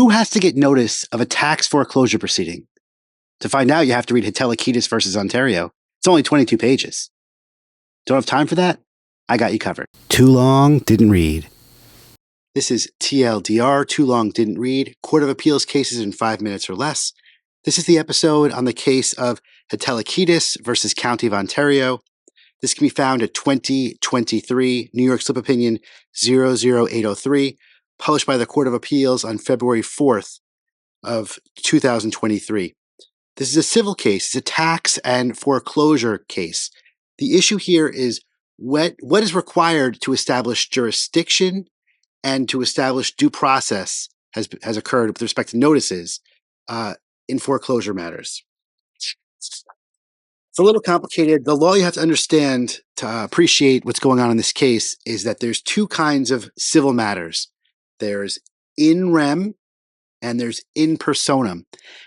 Who has to get notice of a tax foreclosure proceeding? To find out, you have to read Hetelekides versus Ontario. It's only 22 pages. Don't have time for that? I got you covered. Too long, didn't read. This is TLDR, Too Long Didn't Read, Court of Appeals cases in 5 minutes or less. This is the episode on the case of Hetelekides versus County of Ontario. This can be found at 2023 New York Slip Opinion 00803, published by the Court of Appeals on February 4th of 2023. This is a civil case. It's a tax and foreclosure case. The issue here is what is required to establish jurisdiction and to establish due process has occurred with respect to notices in foreclosure matters. It's a little complicated. The law you have to understand to appreciate what's going on in this case is that there's two kinds of civil matters. There's in rem and there's in personam. And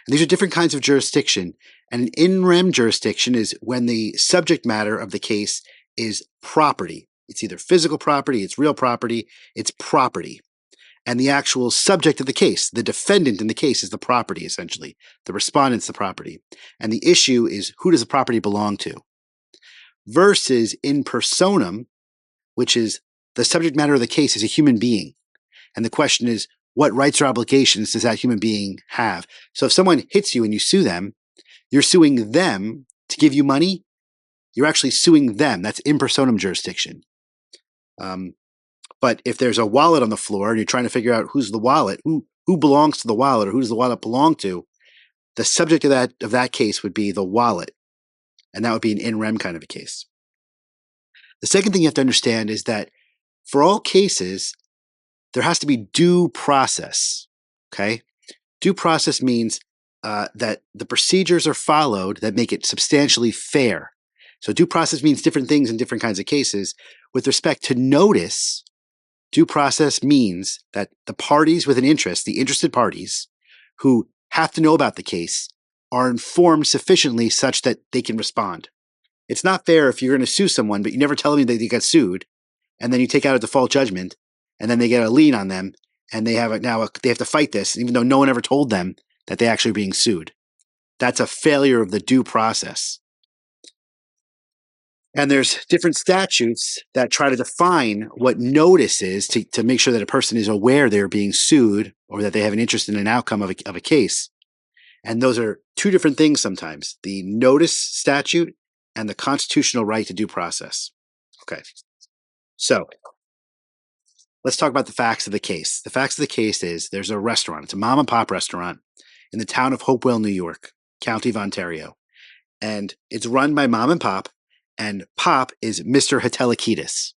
these are different kinds of jurisdiction. And an in rem jurisdiction is when the subject matter of the case is property. It's either physical property, it's real property, it's property. And the actual subject of the case, the defendant in the case, is the property, essentially. The respondent's the property. And the issue is, who does the property belong to? Versus in personam, which is the subject matter of the case is a human being. And the question is, what rights or obligations does that human being have? So if someone hits you and you sue them, you're suing them to give you money. You're actually suing them. That's in personam jurisdiction. But if there's a wallet on the floor and you're trying to figure out who's the wallet, who belongs to the wallet, or who does the wallet belong to, the subject of that case would be the wallet, and that would be an in rem kind of a case. The second thing you have to understand is that for all cases, there has to be due process. Okay, due process means that the procedures are followed that make it substantially fair. So due process means different things in different kinds of cases. With respect to notice, due process means that the parties with an interest, the interested parties who have to know about the case, are informed sufficiently such that they can respond. It's not fair if you're going to sue someone, but you never tell them that they got sued, and then you take out a default judgment, and then they get a lien on them, and they have to fight this, even though no one ever told them that they actually are being sued. That's a failure of the due process. And there's different statutes that try to define what notice is to make sure that a person is aware they're being sued or that they have an interest in an outcome of a case. And those are two different things sometimes, the notice statute and the constitutional right to due process. Okay, so let's talk about the facts of the case. The facts of the case is there's a restaurant. It's a mom and pop restaurant in the town of Hopewell, New York, County of Ontario. And it's run by mom and pop. And Pop is Mr. Hetelekides.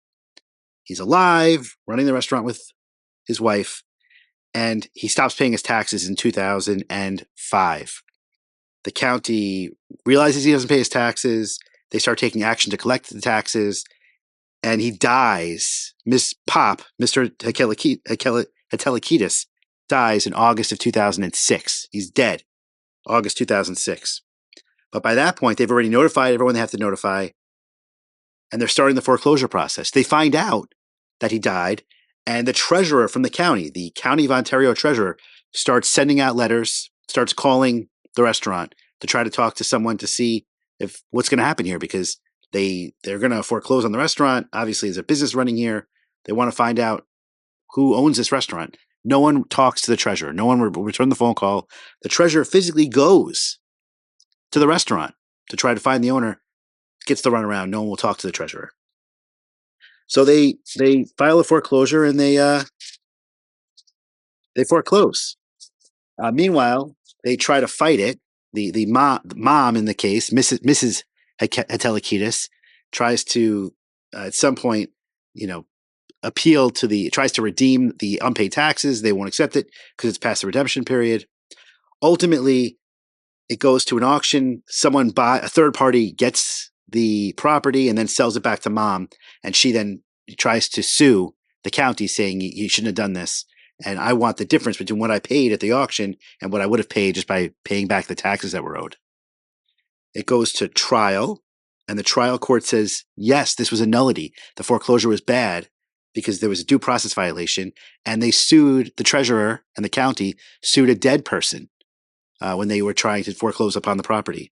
He's alive, running the restaurant with his wife, and he stops paying his taxes in 2005. The county realizes he doesn't pay his taxes. They start taking action to collect the taxes, and he dies. Mr. Hetelekides dies in August of 2006. He's dead, August 2006. But by that point, they've already notified everyone they have to notify, and they're starting the foreclosure process. They find out that he died, and the treasurer from the County of Ontario treasurer, starts sending out letters, starts calling the restaurant to try to talk to someone to see if what's going to happen here, because they're going to foreclose on the restaurant. Obviously, there's a business running here. They want to find out who owns this restaurant. No one talks to the treasurer. No one will return the phone call. The treasurer physically goes to the restaurant to try to find the owner, gets the runaround. No one will talk to the treasurer. So they file a foreclosure and they foreclose. Meanwhile, they try to fight it. The mom in the case, Mrs. Hetelekides, tries to at some point, appeal to tries to redeem the unpaid taxes. They won't accept it because it's past the redemption period. Ultimately, it goes to an auction. A third party gets the property and then sells it back to mom. And she then tries to sue the county saying, you shouldn't have done this. And I want the difference between what I paid at the auction and what I would have paid just by paying back the taxes that were owed. It goes to trial, and the trial court says, yes, this was a nullity. The foreclosure was bad. because there was a due process violation, and they sued the treasurer, and the county sued a dead person when they were trying to foreclose upon the property.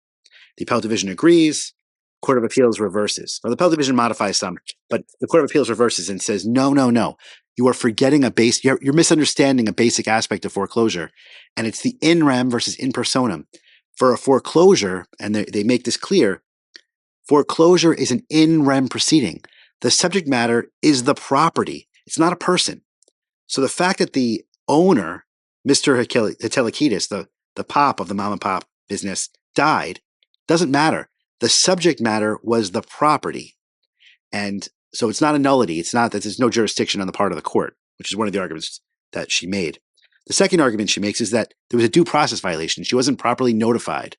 The appellate division agrees. Court of Appeals reverses. Well, the appellate division modifies some, but the Court of Appeals reverses and says, no. You are forgetting you're misunderstanding a basic aspect of foreclosure, and it's the in rem versus in personam. For a foreclosure, and they make this clear, foreclosure is an in rem proceeding. The subject matter is the property. It's not a person. So the fact that the owner, Mr. Hetelekides, the pop of the mom and pop business, died doesn't matter. The subject matter was the property. And so it's not a nullity. It's not that there's no jurisdiction on the part of the court, which is one of the arguments that she made. The second argument she makes is that there was a due process violation. She wasn't properly notified.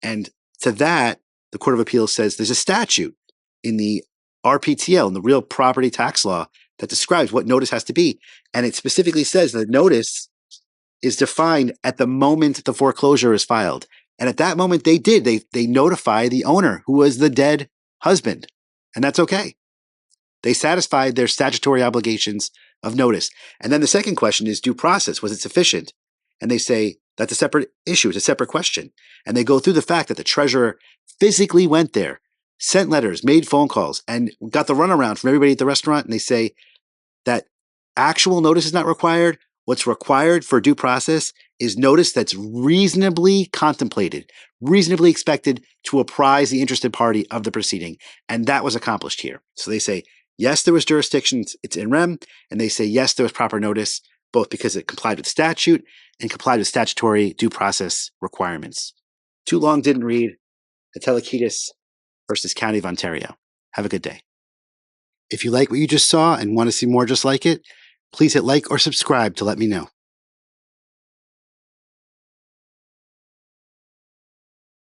And to that, the Court of Appeals says there's a statute in the RPTL, in the real property tax law, that describes what notice has to be. And it specifically says that notice is defined at the moment the foreclosure is filed. And at that moment, they did. They notify the owner, who was the dead husband. And that's okay. They satisfied their statutory obligations of notice. And then the second question is due process. Was it sufficient? And they say that's a separate issue. It's a separate question. And they go through the fact that the treasurer physically went there, sent letters, made phone calls, and got the runaround from everybody at the restaurant. And they say that actual notice is not required. What's required for due process is notice that's reasonably contemplated, reasonably expected to apprise the interested party of the proceeding. And that was accomplished here. So they say, yes, there was jurisdiction, it's in rem. And they say, yes, there was proper notice, both because it complied with statute and complied with statutory due process requirements. Too long didn't read. Hetelekides versus County of Ontario. Have a good day. If you like what you just saw and want to see more just like it, please hit like or subscribe to let me know.